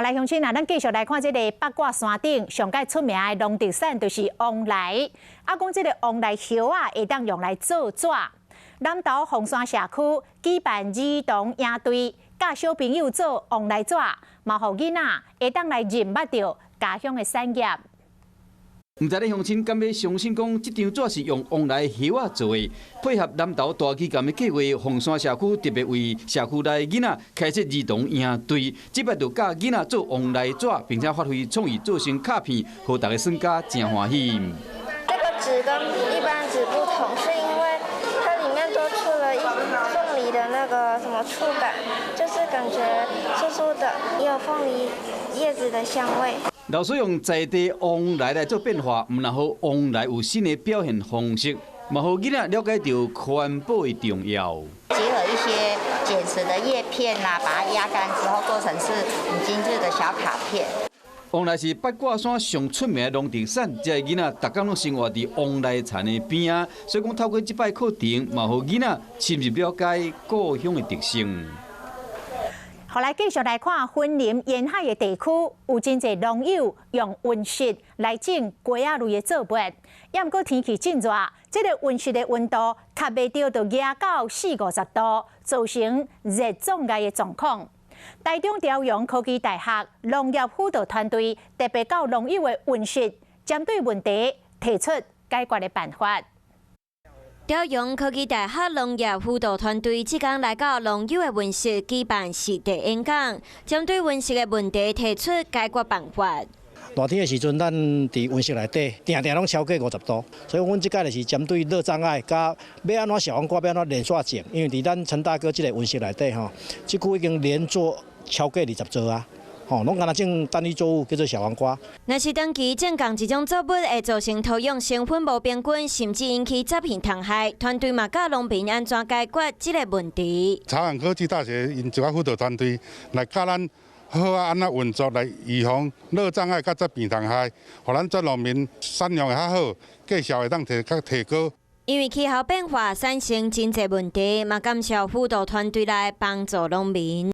来乡亲啊，咱继续来看这个八卦山顶上界出名的农特产，就是王梨。啊，讲这个王梨叶啊，会当用来做纸。南投凤山社区举办儿童营队，教小朋友做王梨纸，嘛，互囡仔会当来认捌到家乡的产业。唔知咧乡亲敢要相信讲，这张纸是用王梨叶仔做的，配合南投大基金的计划，凤山社区特别为社区内囡仔开设儿童营队，这摆就教囡仔做王梨纸，并且发挥创意做成卡片，互大家参加真欢喜。这个纸跟一般纸不同，是因为它里面多出了凤梨的那个什么触感，就是感觉酥酥的，也有凤梨叶子的香味。老师用在地王梨来做变化，唔然好王梨有新的表现方式，嘛互囡仔了解到环保的重要。结合一些剪瓷的叶片啊，把它压干之后做成是很精致的小卡片。王梨是八卦山上出名的农特产，这囡仔逐天拢生活伫王梨田的边啊，所以讲透过这摆课程，嘛互囡仔深入了解故乡的特性。后来继续来看云林沿海的地区，有真侪农友用温室来种瓜仔类的作物，也毋过天气真热，这个温室的温度卡袂到，就压到40-50度，造成热障碍的状况。台中朝阳科技大学农业辅导团队特别到农友的温室，针对问题提出解决的办法。朝阳科技大学农业辅导团队即天来到农友的温室举办实地演讲，针对温室的问题提出解决办法。热天的时阵，咱伫温室内底，定定拢超过50度，所以阮即届就是针对热障碍，甲要安怎小黄瓜要安怎连续种，因为伫咱陈大哥即个温室内底吼，即区已经连做超过20座啊。拢敢若种单一作物叫做小黄瓜。若是长期种共一种作物，会造成土壤成分无平均，甚至引起杂片虫害。团队嘛教农民安怎解决这个问题。朝阳科技大学因一个辅导团队来教咱好安怎运作来预防热障碍甲杂片虫害，互咱做农民产量会较好，价销会当提高。因为气候变化产生真侪问题，嘛感谢辅导团队来帮助农民。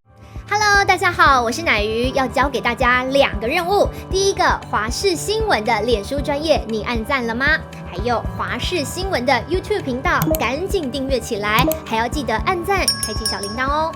Hello， 大家好，我是乃瑜，要教给大家2个任务。第一个，华视新闻的脸书专页，你按赞了吗？还有华视新闻的 YouTube 频道，赶紧订阅起来，还要记得按赞，开启小铃铛哦。